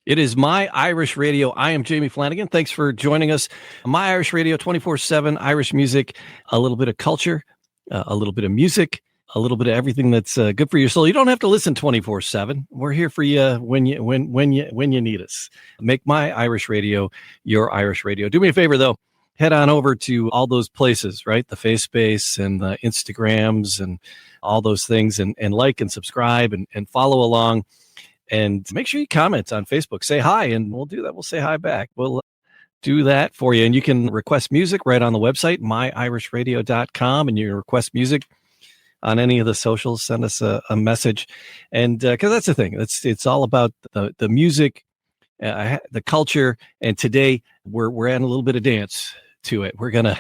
It is My Irish Radio. I am Jamie Flanagan. Thanks for joining us. My Irish Radio, 24/7 Irish music, a little bit of culture, a little bit of music, a little bit of everything that's good for your soul. You don't have to listen 24/7. We're here for you when you need us. Make My Irish Radio your Irish radio. Do me a favor though. Head on over to all those places, right? The FaceSpace and the Instagrams and all those things, and like and subscribe and follow along. And make sure you comment on Facebook. Say hi, and we'll do that. We'll say hi back. We'll do that for you. And you can request music right on the website, myirishradio.com. And you can request music on any of the socials. Send us a message. And because that's the thing. It's all about the music, the culture. And today we're adding a little bit of dance to it. We're going to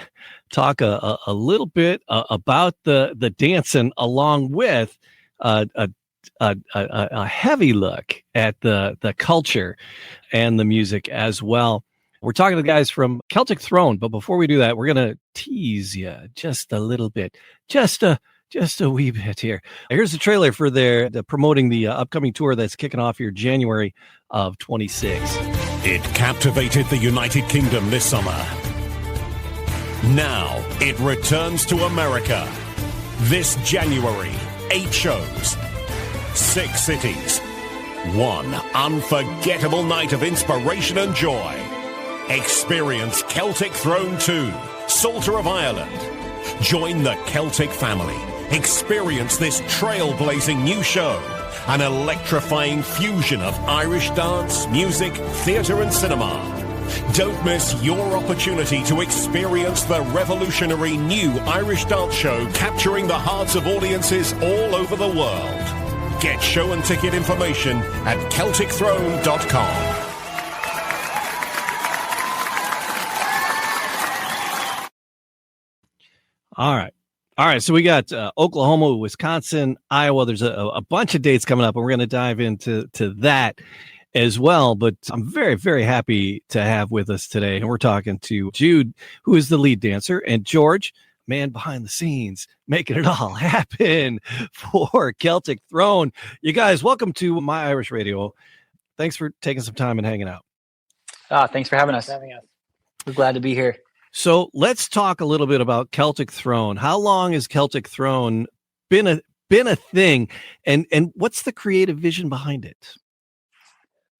talk a little bit about the dancing, along with a heavy look at the culture and the music as well. We're talking to the guys from Celtic Throne, but before we do that, we're going to tease you just a little bit, just a wee bit here. Here's the trailer for their promoting the upcoming tour that's kicking off here January of 26. It captivated the United Kingdom this summer. Now it returns to America. This January, 8 shows. 6 cities. One unforgettable night of inspiration and joy. Experience Celtic Throne 2, Psalter of Ireland. Join the Celtic family. Experience this trailblazing new show. An electrifying fusion of Irish dance, music, theatre and cinema. Don't miss your opportunity to experience the revolutionary new Irish dance show capturing the hearts of audiences all over the world. Get show and ticket information at CelticThrone.com. All right. So we got Oklahoma, Wisconsin, Iowa. There's a bunch of dates coming up, and we're going to dive into that as well. But I'm very, very happy to have with us today. And we're talking to Jude, who is the lead dancer, and George, man behind the scenes, making it all happen for Celtic Throne. You guys, welcome to My Irish Radio. Thanks for taking some time and hanging out. Thanks for having us. We're glad to be here. So let's talk a little bit about Celtic Throne. How long has Celtic Throne been a thing, and what's the creative vision behind it?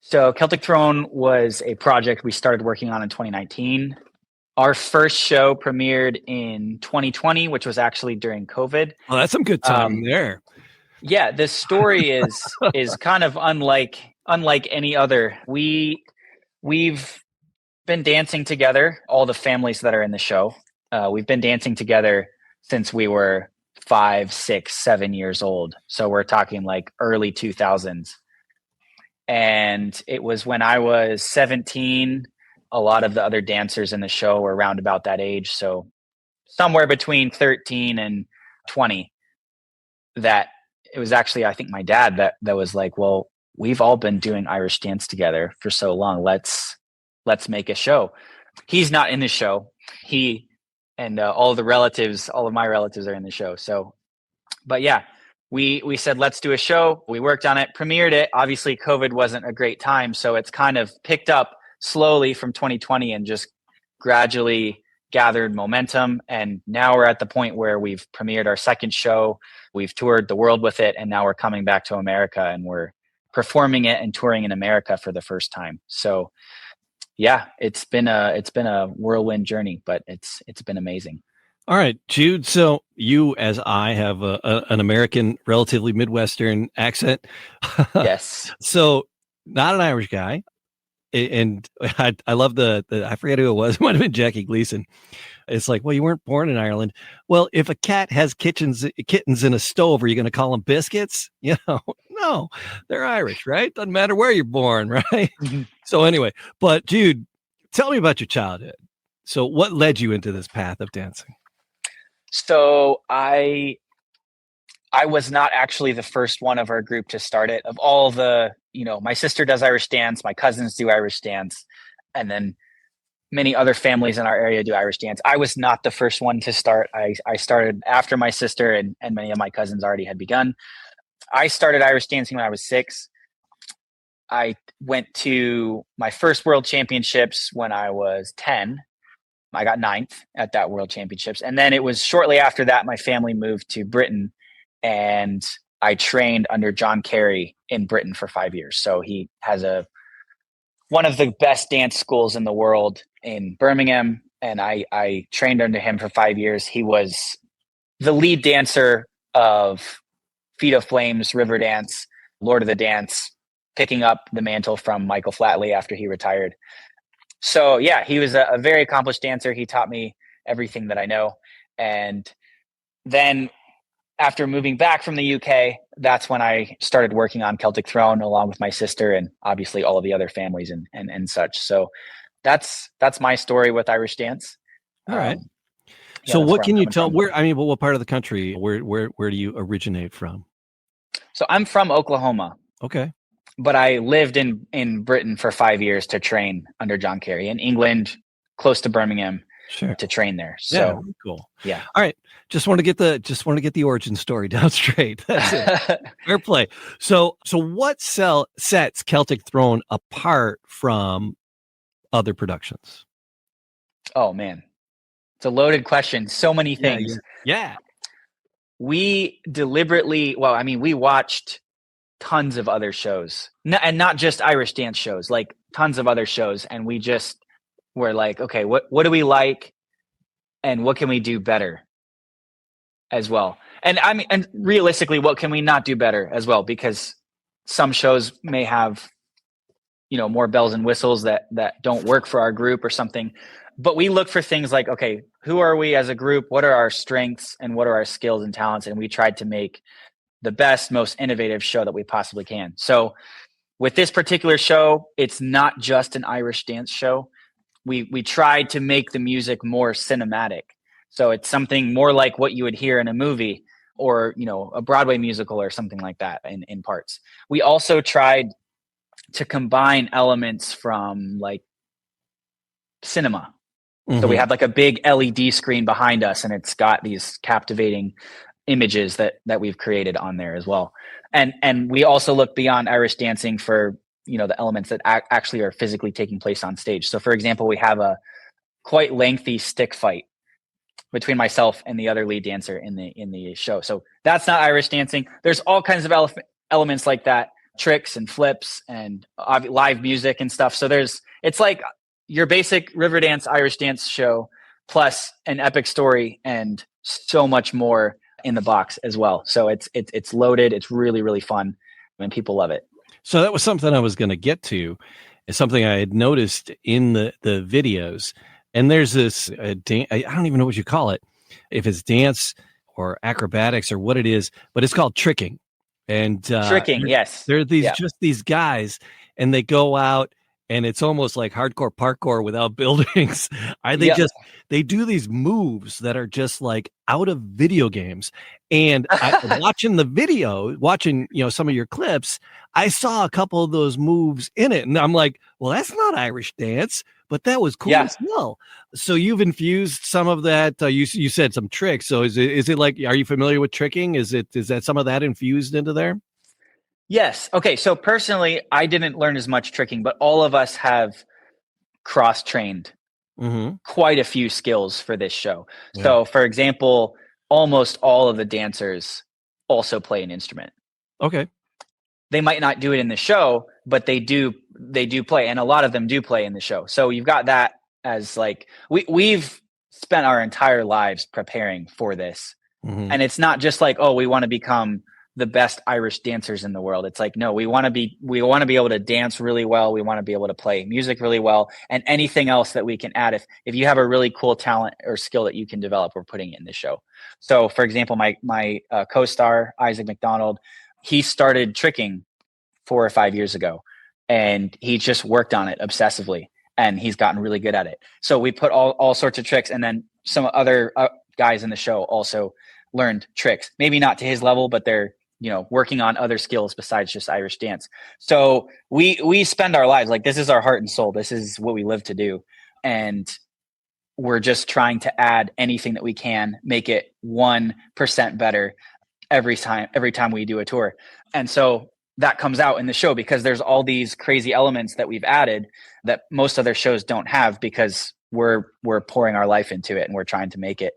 So Celtic Throne was a project we started working on in 2019. Our first show premiered in 2020, which was actually during COVID. Oh, that's some good timing there. Yeah, this story is kind of unlike any other. We've been dancing together, all the families that are in the show. We've been dancing together since we were 5, 6, 7 years old. So we're talking like early 2000s. And it was when I was 17. A lot of the other dancers in the show were around about that age. So somewhere between 13 and 20, that it was actually, I think my dad that was like, well, we've all been doing Irish dance together for so long. Let's make a show. He's not in the show. He and all of my relatives are in the show. So, but yeah, we said, let's do a show. We worked on it, premiered it. Obviously COVID wasn't a great time. So it's kind of picked up slowly from 2020 and just gradually gathered momentum. And now we're at the point where we've premiered our second show. We've toured the world with it. And now we're coming back to America and we're performing it and touring in America for the first time. So yeah, it's been a whirlwind journey, but it's been amazing. All right, Jude. So you, as I, have an American, relatively Midwestern accent. Yes. So not an Irish guy. And I love I forget who it was. It might have been Jackie Gleason. It's like, well, you weren't born in Ireland. Well, if a cat has kittens in a stove, are you going to call them biscuits? No, they're Irish, right? Doesn't matter where you're born, right? Mm-hmm. So anyway, but Jude, tell me about your childhood. So what led you into this path of dancing? So I was not actually the first one of our group to start it. Of all the, my sister does Irish dance, my cousins do Irish dance, and then many other families in our area do Irish dance. I was not the first one to start. I started after my sister and many of my cousins already had begun. I started Irish dancing when I was 6. I went to my first world championships when I was 10. I got ninth at that world championships. And then it was shortly after that, my family moved to Britain, and I trained under John Carey in Britain for 5 years. So he has one of the best dance schools in the world in Birmingham. And I trained under him for 5 years. He was the lead dancer of Feet of Flames, Riverdance, Lord of the Dance, picking up the mantle from Michael Flatley after he retired. So yeah, he was a very accomplished dancer. He taught me everything that I know. And then after moving back from the UK, that's when I started working on Celtic Throne along with my sister and obviously all of the other families and such. So that's my story with Irish dance. All right. Yeah, So that's what where can I'm you coming tell, from. what part of the country, where do you originate from? So I'm from Oklahoma, Okay. but I lived in Britain for 5 years to train under John Carey, in England, close to Birmingham, Sure. to train there. Yeah, So very cool. yeah. All right. Just want to get the origin story down straight. That's it. Fair play. So what sets Celtic Throne apart from other productions? Oh man, it's a loaded question. So many Yeah, things. yeah. We deliberately, well, I mean, we watched tons of other shows, and not just Irish dance shows, like tons of other shows. And we just were like, okay, what do we like, and what can we do better as well? And I mean, and realistically, what can we not do better as well? Because some shows may have, more bells and whistles that don't work for our group or something. But we look for things like, okay, who are we as a group? What are our strengths and what are our skills and talents? And we tried to make the best, most innovative show that we possibly can. So with this particular show, it's not just an Irish dance show. We tried to make the music more cinematic. So it's something more like what you would hear in a movie or, a Broadway musical or something like that in parts. We also tried to combine elements from like cinema. So we have like a big LED screen behind us, and it's got these captivating images that we've created on there as well. And we also look beyond Irish dancing for, the elements that actually are physically taking place on stage. So for example, we have a quite lengthy stick fight between myself and the other lead dancer in the show. So that's not Irish dancing. There's all kinds of elements like that, tricks and flips and live music and stuff. So it's like your basic Riverdance Irish dance show plus an epic story and so much more in the box as well. So it's loaded. It's really, really fun and people love it. So that was something I was going to get to. It's something I had noticed in the videos. And there's this, I don't even know what you call it, if it's dance or acrobatics or what it is, but it's called tricking. And tricking, yes. There are just these guys, and they go out, and it's almost like hardcore parkour without buildings. They do these moves that are just like out of video games. And watching some of your clips, I saw a couple of those moves in it. And I'm like, well, that's not Irish dance, but that was cool as hell. So you've infused some of that. You said some tricks. So is it like, are you familiar with tricking? Is that some of that infused into there? Yes. Okay. So personally, I didn't learn as much tricking, but all of us have cross-trained quite a few skills for this show. Yeah. So for example, almost all of the dancers also play an instrument. Okay. They might not do it in the show, but they do play. And a lot of them do play in the show. So you've got that as like, we've spent our entire lives preparing for this. And it's not just like, oh, we want to become the best Irish dancers in the world. It's like, no, we want to be able to dance really well. We want to be able to play music really well, and anything else that we can add. If you have a really cool talent or skill that you can develop, we're putting it in the show. So for example, my co-star, Isaac McDonald, he started tricking 4 or 5 years ago, and he just worked on it obsessively, and he's gotten really good at it. So we put all sorts of tricks, and then some other guys in the show also learned tricks, maybe not to his level, but they're working on other skills besides just Irish dance. So we spend our lives, like, this is our heart and soul. This is what we live to do. And we're just trying to add anything that we can, make it 1% better every time we do a tour. And so that comes out in the show, because there's all these crazy elements that we've added that most other shows don't have, because we're pouring our life into it and we're trying to make it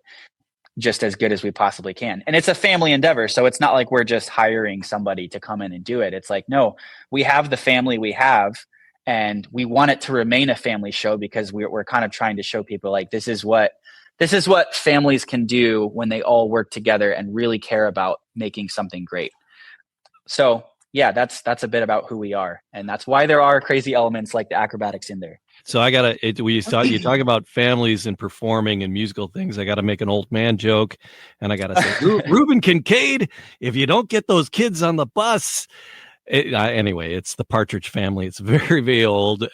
just as good as we possibly can. And it's a family endeavor. So it's not like we're just hiring somebody to come in and do it. It's like, no, we have the family we have, and we want it to remain a family show, because we're kind of trying to show people like, this is what families can do when they all work together and really care about making something great. So yeah, that's a bit about who we are. And that's why there are crazy elements like the acrobatics in there. So you talk about families and performing and musical things. I got to make an old man joke, and I got to say, Reuben Kincaid, if you don't get those kids on the bus. Anyway, it's the Partridge Family. It's very, very old.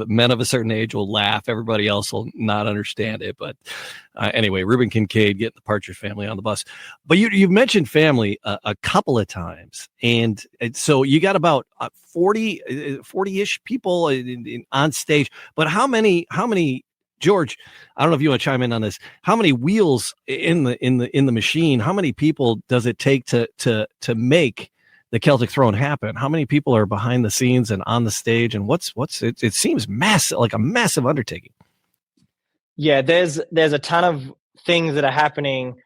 Men of a certain age will laugh. Everybody else will not understand it. But anyway, Reuben Kincaid getting the Partridge Family on the bus. But you've mentioned family a couple of times. And so you got about 40-ish people on stage. But how many, George, I don't know if you want to chime in on this. How many wheels in the machine? How many people does it take to make the Celtic Throne happen? How many people are behind the scenes and on the stage? And it seems massive, like a massive undertaking. Yeah, there's a ton of things that are happening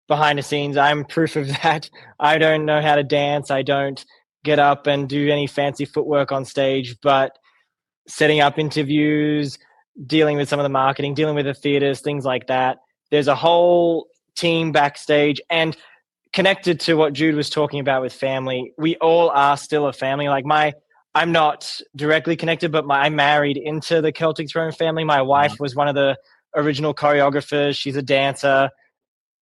behind the scenes. I'm proof of that. I don't know how to dance. I don't get up and do any fancy footwork on stage, but setting up interviews, dealing with some of the marketing, dealing with the theaters, things like that. There's a whole team backstage, and connected to what Jude was talking about with family, we all are still a family. Like I'm not directly connected, but I'm married into the Celtic Throne family. My wife was one of the original choreographers. She's a dancer.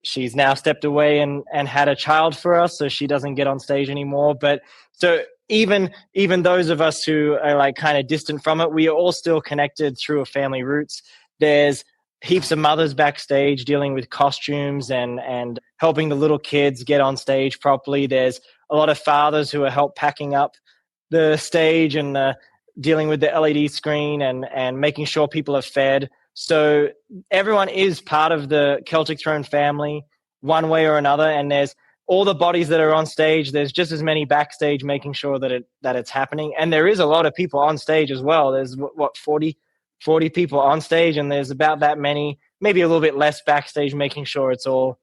She's now stepped away and had a child for us, so she doesn't get on stage anymore. But so even those of us who are like kind of distant from it, we are all still connected through a family roots. There's heaps of mothers backstage dealing with costumes and helping the little kids get on stage properly. There's a lot of fathers who are packing up the stage and dealing with the LED screen and making sure people are fed. So everyone is part of the Celtic Throne family one way or another. And there's all the bodies that are on stage. There's just as many backstage making sure that it's happening. And there is a lot of people on stage as well. There's 40 people on stage, and there's about that many, maybe a little bit less backstage, making sure it's all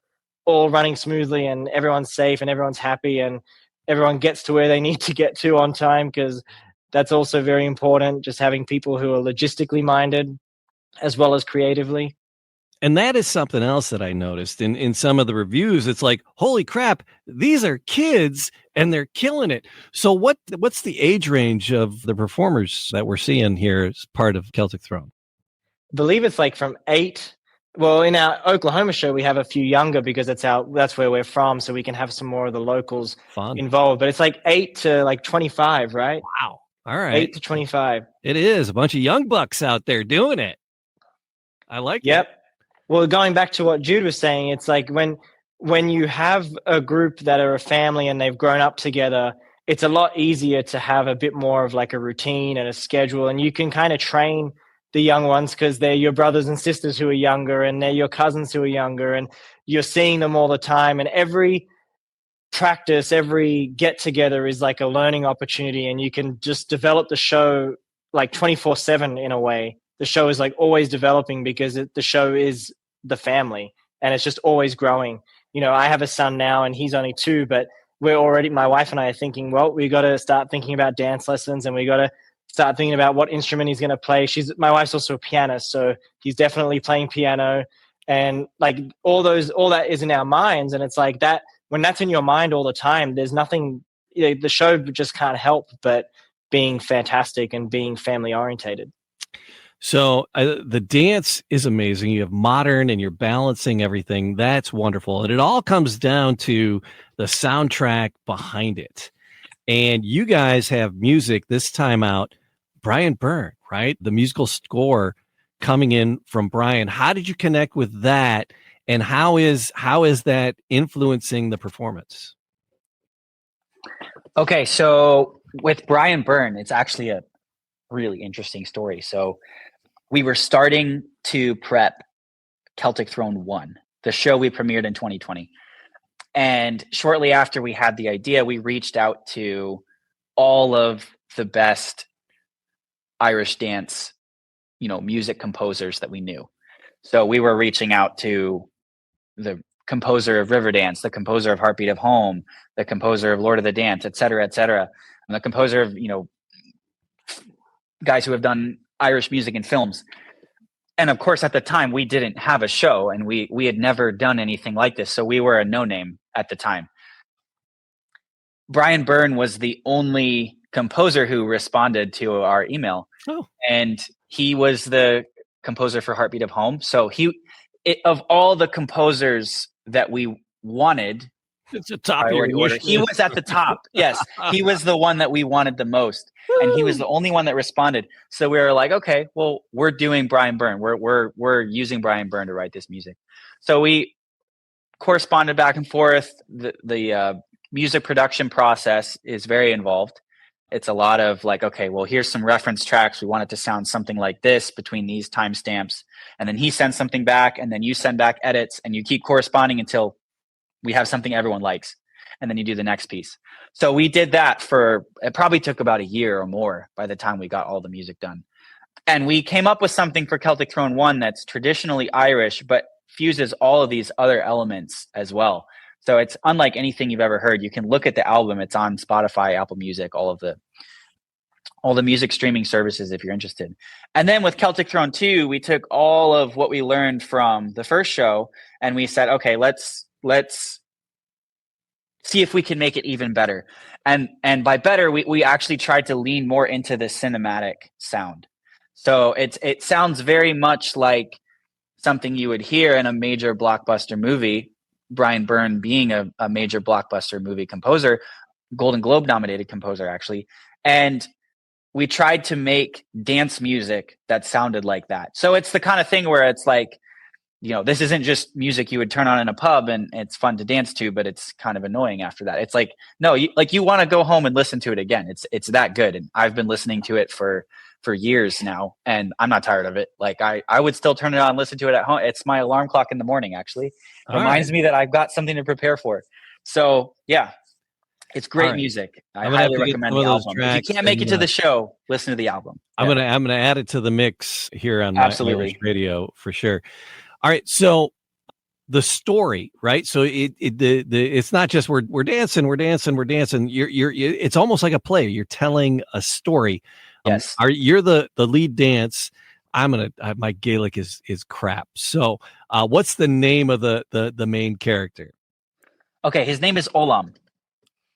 running smoothly and everyone's safe and everyone's happy and everyone gets to where they need to get to on time, because that's also very important, just having people who are logistically minded as well as creatively. And that is something else that I noticed in some of the reviews. It's like, holy crap, these are kids and they're killing it. So what's the age range of the performers that we're seeing here as part of Celtic Throne? I believe it's like from 8. Well, in our Oklahoma show, we have a few younger because that's where we're from. So we can have some more of the locals involved, but it's like 8 to like 25, right? Wow. All right. 8 to 25. It is a bunch of young bucks out there doing it. I like Yep. it. Well, going back to what Jude was saying, it's like when you have a group that are a family and they've grown up together, it's a lot easier to have a bit more of like a routine and a schedule, and you can kind of train the young ones because they're your brothers and sisters who are younger, and they're your cousins who are younger, and you're seeing them all the time. And every practice, every get together is like a learning opportunity, and you can just develop the show like 24/7 in a way. The show is like always developing because the show is the family and it's just always growing. You know, I have a son now and he's only 2, but my wife and I are thinking, well, we got to start thinking about dance lessons, and we got to start thinking about what instrument he's going to play. My wife's also a pianist, so he's definitely playing piano, and like all that is in our minds. And it's like that, when that's in your mind all the time, there's nothing, the show just can't help but being fantastic and being family orientated. So the dance is amazing. You have modern and you're balancing everything. That's wonderful. And it all comes down to the soundtrack behind it. And you guys have music this time out, Brian Byrne, right? The musical score coming in from Brian. How did you connect with that? And how is that influencing the performance? Okay, so with Brian Byrne, it's actually a really interesting story. So we were starting to prep Celtic Throne 1, the show we premiered in 2020. And shortly after we had the idea, we reached out to all of the best Irish dance, music composers that we knew. So we were reaching out to the composer of Riverdance, the composer of Heartbeat of Home, the composer of Lord of the Dance, et cetera, and the composer of, guys who have done Irish music and films. And of course, at the time, we didn't have a show, and we had never done anything like this. So we were a no-name at the time. Brian Byrne was the only composer who responded to our email. Oh. And he was the composer for Heartbeat of Home. So of all the composers that we wanted, it's a top of your order, he was at the top. Yes, he was the one that we wanted the most. And he was the only one that responded. So we were like, okay, well, we're doing Brian Byrne. We're using Brian Byrne to write this music. So we corresponded back and forth. The music production process is very involved. It's a lot of like, okay, well, here's some reference tracks. We want it to sound something like this between these timestamps. And then he sends something back, and then you send back edits, and you keep corresponding until we have something everyone likes. And then you do the next piece. So we did that it probably took about a year or more by the time we got all the music done. And we came up with something for Celtic Throne 1 that's traditionally Irish, but fuses all of these other elements as well. So it's unlike anything you've ever heard. You can look at the album. It's on Spotify, Apple Music, all the music streaming services if you're interested. And then with Celtic Throne 2, we took all of what we learned from the first show, and we said, okay, let's see if we can make it even better. And by better, we actually tried to lean more into the cinematic sound. So it sounds very much like something you would hear in a major blockbuster movie. Brian Byrne being a major blockbuster movie composer, Golden Globe nominated composer actually. And we tried to make dance music that sounded like that. So it's the kind of thing where it's like, this isn't just music you would turn on in a pub and it's fun to dance to, but it's kind of annoying after that. It's like, no, you want to go home and listen to it again. It's that good. And I've been listening to it for years now, and I'm not tired of it. Like I would still turn it on and listen to it at home. It's my alarm clock in the morning, actually. It reminds me that I've got something to prepare for. So yeah, it's great music. I highly recommend the album. If you can't make it to the show, listen to the album. I'm gonna add it to the mix here on my Irish radio for sure. All right, so the story, right? So it's not just we're dancing. It's almost like a play. You're telling a story. Yes. You're the lead dance. My Gaelic is crap. So what's the name of the main character? Okay, his name is Olam.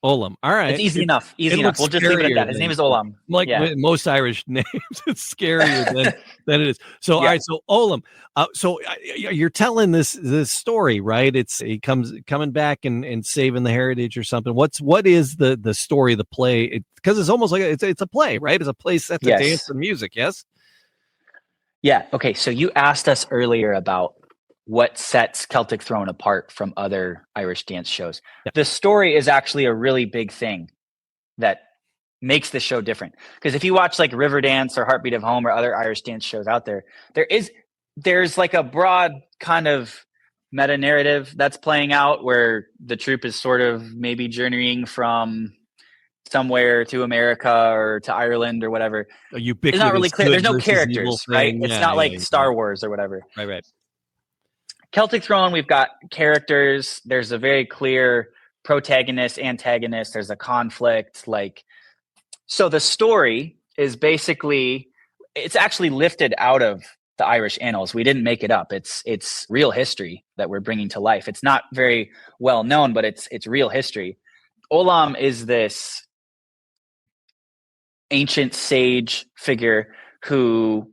Olam. All right. It's easy enough. We'll just leave it at that. His name is Olam. Like most Irish names, it's scarier than it is. So, all right. So Olam. So you're telling this story, right? He coming back and saving the heritage or something. What is the story, the play? Because it's almost like it's a play, right? It's a play set to dance and music. Yes. Yeah. Okay. So you asked us earlier about what sets Celtic Throne apart from other Irish dance shows. Yeah. The story is actually a really big thing that makes the show different. Because if you watch like Riverdance or Heartbeat of Home or other Irish dance shows out there, there's like a broad kind of meta narrative that's playing out where the troupe is sort of maybe journeying from somewhere to America or to Ireland or whatever. It's not really clear. There's no characters, right? It's not like Star Wars or whatever. Right. Celtic Throne, we've got characters. There's a very clear protagonist, antagonist. There's a conflict. So the story is basically, it's actually lifted out of the Irish annals. We didn't make it up. It's real history that we're bringing to life. It's not very well known, but it's real history. Olam is this ancient sage figure who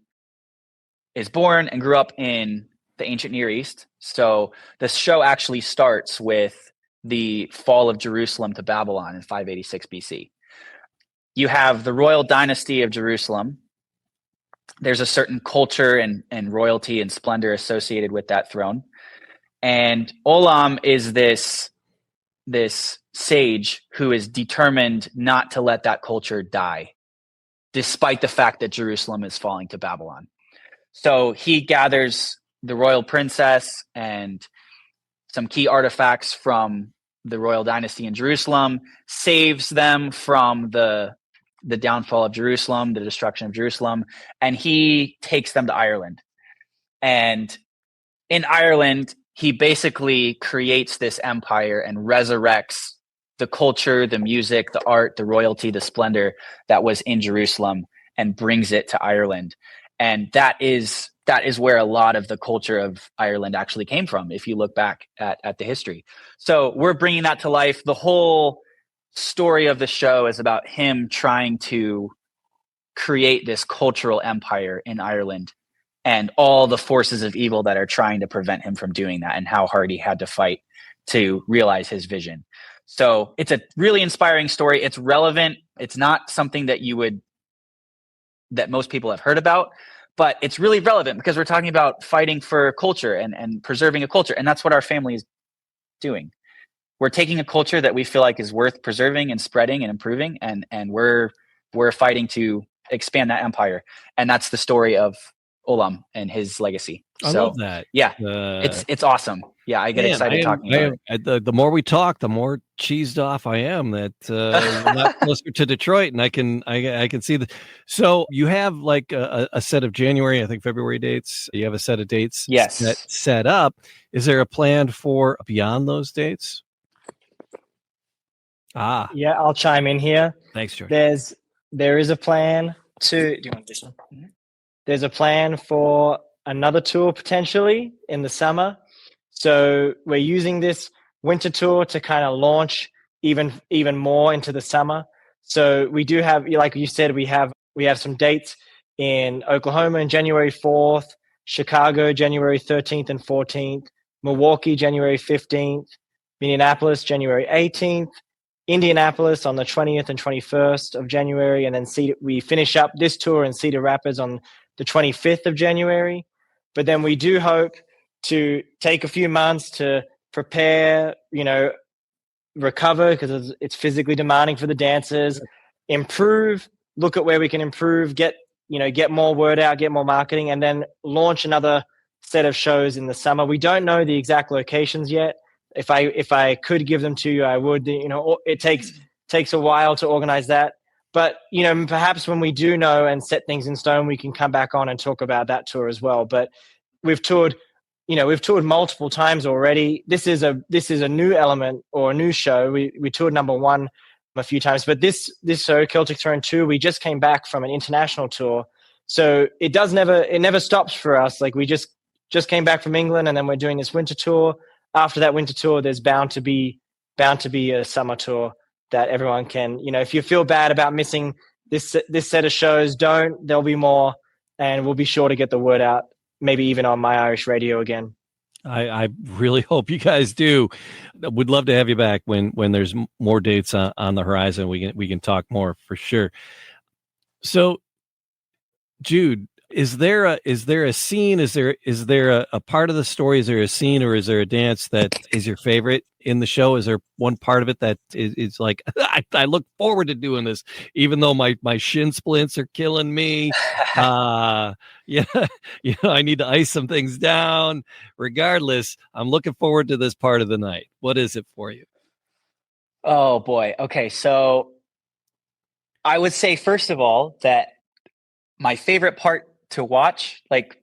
is born and grew up in the ancient Near East. So the show actually starts with the fall of Jerusalem to Babylon in 586 BC. You have the royal dynasty of Jerusalem. There's a certain culture and royalty and splendor associated with that throne. And Olam is this sage who is determined not to let that culture die, despite the fact that Jerusalem is falling to Babylon. So he gathers the royal princess and some key artifacts from the royal dynasty in Jerusalem, saves them from the downfall of Jerusalem, the destruction of Jerusalem, and he takes them to Ireland. And in Ireland, he basically creates this empire and resurrects the culture, the music, the art, the royalty, the splendor that was in Jerusalem and brings it to Ireland. And that is where a lot of the culture of Ireland actually came from, if you look back at the history. So we're bringing that to life. The whole story of the show is about him trying to create this cultural empire in Ireland and all the forces of evil that are trying to prevent him from doing that, and how hard he had to fight to realize his vision. So it's a really inspiring story. It's relevant. It's not something that that most people have heard about, but it's really relevant because we're talking about fighting for culture and preserving a culture. And that's what our family is doing. We're taking a culture that we feel like is worth preserving and spreading and improving. And we're fighting to expand that empire. And that's the story of Olam and his legacy. I love that. Yeah, it's awesome. Yeah, I get excited talking about it. The more we talk, the more cheesed off I am that we're not closer to Detroit, and I can see that. So you have like a set of January, I think February dates. You have a set of dates set up. Is there a plan for beyond those dates? Yeah, I'll chime in here. Thanks, George. There is a plan to. Do you want this one? Mm-hmm. There's a plan for another tour potentially in the summer. So we're using this winter tour to kind of launch even more into the summer. So we do have, like you said, we have some dates in Oklahoma on January 4th, Chicago January 13th and 14th, Milwaukee January 15th, Minneapolis January 18th, Indianapolis on the 20th and 21st of January, and then we finish up this tour in Cedar Rapids on the 25th of January. But then we do hope to take a few months to prepare, recover, because it's physically demanding for the dancers, improve, look at where we can improve, get more word out, get more marketing, and then launch another set of shows in the summer. We don't know the exact locations yet. If I could give them to you, I would. It takes a while to organize that. But, perhaps when we do know and set things in stone, we can come back on and talk about that tour as well. But we've toured multiple times already. This is a new element or a new show. We toured number 1 a few times, but this show, Celtic Throne 2, we just came back from an international tour. So it never stops for us. Like we just came back from England, and then we're doing this winter tour. After that winter tour, there's bound to be a summer tour that everyone can, if you feel bad about missing this set of shows, don't. There'll be more, and we'll be sure to get the word out, maybe even on My Irish Radio again. I really hope you guys do. Would love to have you back when there's more dates on the horizon. We can talk more for sure. So, Jude, is there a scene? Is there a part of the story? Is there a scene or is there a dance that is your favorite in the show? Is there one part of it that is like, I look forward to doing this, even though my shin splints are killing me. I need to ice some things down. Regardless, I'm looking forward to this part of the night. What is it for you? Oh boy. Okay. So I would say, first of all, that my favorite part to watch, like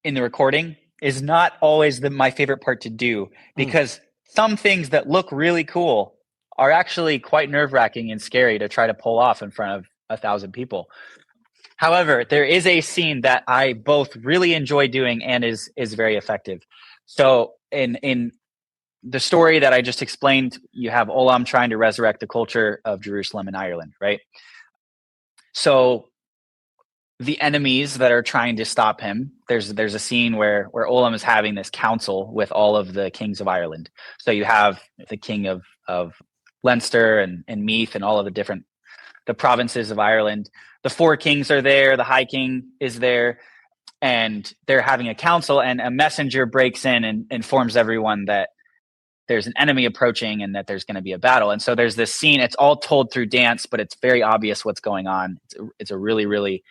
in the recording, is not always my favorite part to do, because some things that look really cool are actually quite nerve-wracking and scary to try to pull off in front of 1,000 people. However, there is a scene that I both really enjoy doing and is very effective. So in the story that I just explained, you have Olam trying to resurrect the culture of Jerusalem and Ireland, right? So the enemies that are trying to stop him, there's a scene where Olam is having this council with all of the kings of Ireland. So you have the king of Leinster and Meath and all of the provinces of Ireland. The 4 kings are there, the High King is there, and they're having a council, and a messenger breaks in and informs everyone that there's an enemy approaching and that there's going to be a battle. And so there's this scene, it's all told through dance, but it's very obvious what's going on. It's a really, really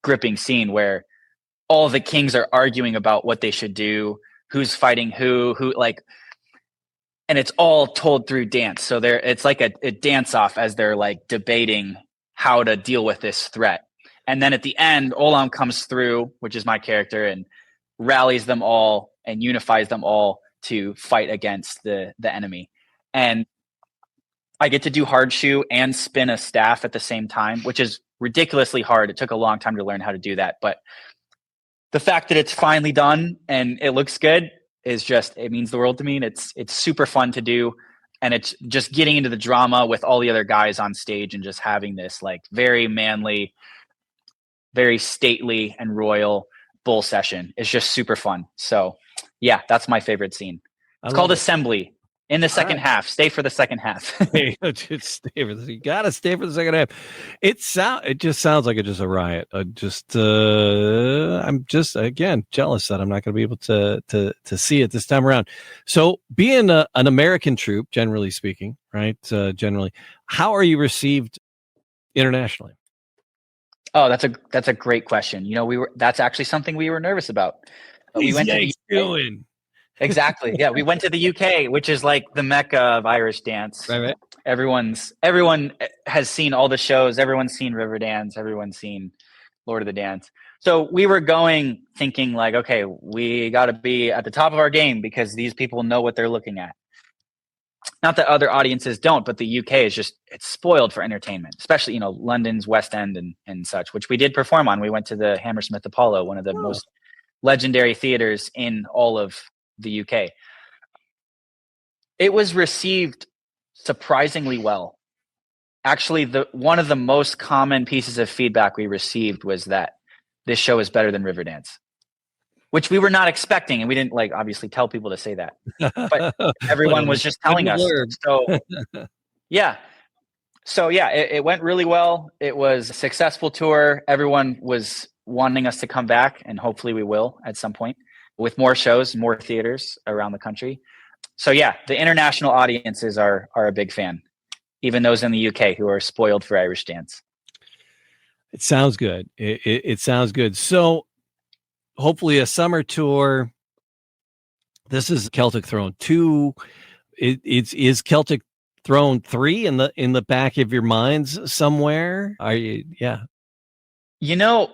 gripping scene where all the kings are arguing about what they should do, who's fighting who, like and it's all told through dance. So it's like a dance off as they're like debating how to deal with this threat. And then at the end, Olam comes through, which is my character, and rallies them all and unifies them all to fight against the enemy. And I get to do hard shoe and spin a staff at the same time, which is ridiculously hard. It took a long time to learn how to do that. But the fact that it's finally done and it looks good is just, it means the world to me. And it's super fun to do. And it's just getting into the drama with all the other guys on stage and just having this like very manly, very stately and royal bull session. It's just super fun. So yeah, that's my favorite scene. It's called Assembly. In the second half. Stay for the second half. You gotta stay for the second half. It just sounds like it's just a riot. I'm just again jealous that I'm not going to be able to see it this time around. So, being an American troupe, generally speaking, right? Generally, how are you received internationally? Oh, that's a great question. You know, that's actually something we were nervous about. We went to the UK. Exactly. Yeah, we went to the UK, which is like the mecca of Irish dance. Right. Everyone has seen all the shows. Everyone's seen Riverdance. Everyone's seen Lord of the Dance. So we were going thinking like, okay, we got to be at the top of our game because these people know what they're looking at. Not that other audiences don't, but the UK is it's spoiled for entertainment, especially, you know, London's West End and such, which we did perform on. We went to the Hammersmith Apollo, one of the most legendary theaters in all of the UK. It was received surprisingly well. Actually, one of the most common pieces of feedback we received was that this show is better than Riverdance, which we were not expecting, and we didn't like obviously tell people to say that, but everyone was just telling us. So yeah. So yeah, it went really well. It was a successful tour. Everyone was wanting us to come back, and hopefully we will at some point with more shows, more theaters around the country. So yeah, the international audiences are a big fan, even those in the UK who are spoiled for Irish dance. It sounds good. It sounds good. So hopefully a summer tour. This is Celtic Throne 2. Is Celtic Throne 3 in the back of your minds somewhere? Are you? Yeah. You know,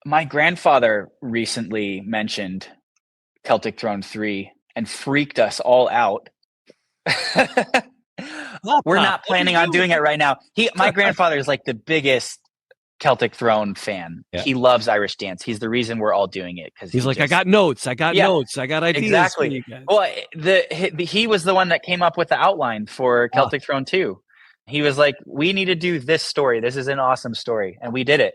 my grandfather recently mentioned Celtic Throne 3 and freaked us all out. We're not planning on doing it right now. My grandfather is like the biggest Celtic Throne fan. Yeah. He loves Irish dance. He's the reason we're all doing it because he's like, I got notes. I got notes. I got ideas. Exactly. Well, he was the one that came up with the outline for Celtic Throne 2. He was like, we need to do this story. This is an awesome story, and we did it.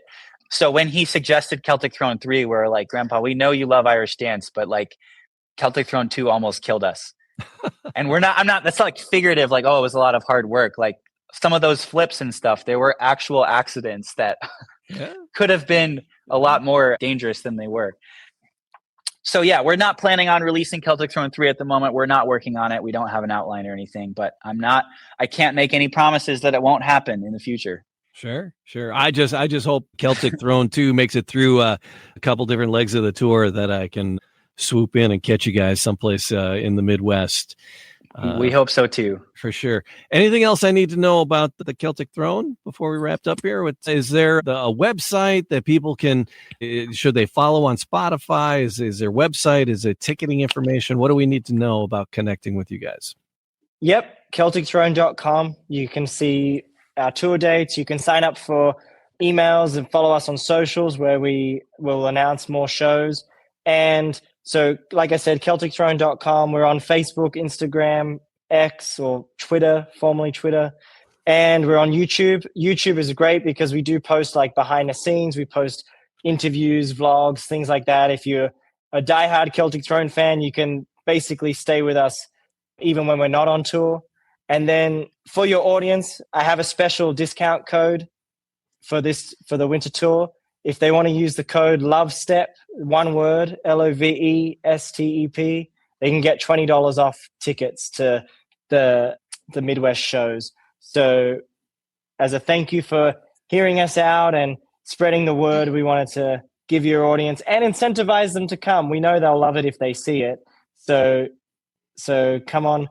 So when he suggested Celtic Throne 3, we're like, Grandpa, we know you love Irish dance, but like Celtic Throne 2 almost killed us. And that's not like figurative, like, oh, it was a lot of hard work. Like some of those flips and stuff, there were actual accidents that could have been a lot more dangerous than they were. So yeah, we're not planning on releasing Celtic Throne 3 at the moment. We're not working on it. We don't have an outline or anything, but I can't make any promises that it won't happen in the future. Sure. I just hope Celtic Throne 2 makes it through a couple different legs of the tour that I can swoop in and catch you guys someplace in the Midwest. We hope so too. For sure. Anything else I need to know about the Celtic Throne before we wrapped up here? Is there a website that people should they follow on Spotify? Is there website? Is it ticketing information? What do we need to know about connecting with you guys? Yep. CelticThrone.com. You can see our tour dates. You can sign up for emails and follow us on socials where we will announce more shows. And so, like I said, CelticThrone.com. We're on Facebook, Instagram, X, or Twitter, formerly Twitter. And we're on YouTube. YouTube is great because we do post like behind the scenes. We post interviews, vlogs, things like that. If you're a diehard Celtic Throne fan, you can basically stay with us even when we're not on tour. And then for your audience, I have a special discount code for the winter tour. If they want to use the code LOVESTEP, one word, LOVESTEP, they can get $20 off tickets to the Midwest shows. So as a thank you for hearing us out and spreading the word, we wanted to give your audience and incentivize them to come. We know they'll love it if they see it. So come on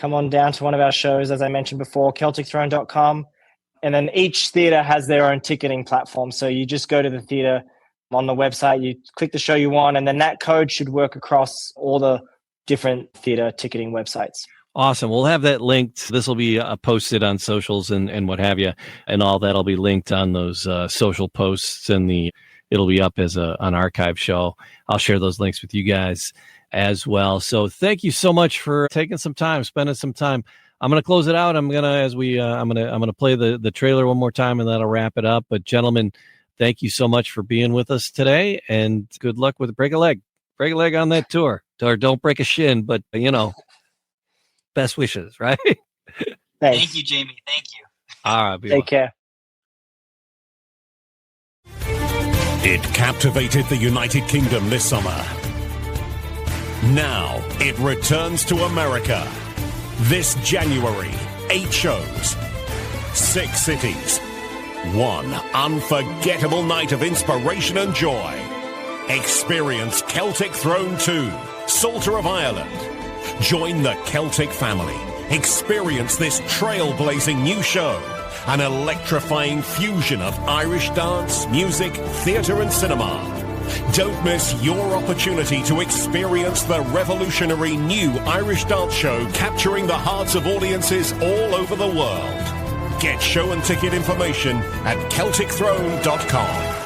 come on down to one of our shows, as I mentioned before, CelticThrone.com. And then each theater has their own ticketing platform. So you just go to the theater on the website, you click the show you want, and then that code should work across all the different theater ticketing websites. Awesome. We'll have that linked. This will be posted on socials and what have you, and all that'll be linked on those social posts, and it'll be up as an archive show. I'll share those links with you guys as well. So thank you so much for taking some time, spending some time. I'm going to close it out. I'm going to play the trailer one more time, and that'll wrap it up. But gentlemen, thank you so much for being with us today, and good luck with Break a Leg on that tour. Or don't break a shin, but best wishes, right? Thank you, Jamie. Thank you. All right. Take care. It captivated the United Kingdom this summer. Now it returns to America. This January, 8 shows, 6 cities, one unforgettable night of inspiration and joy. Experience Celtic Throne 2, Psalter of Ireland. Join the Celtic family. Experience this trailblazing new show, an electrifying fusion of Irish dance, music, theatre and cinema. Don't miss your opportunity to experience the revolutionary new Irish dance show capturing the hearts of audiences all over the world. Get show and ticket information at CelticThrone.com.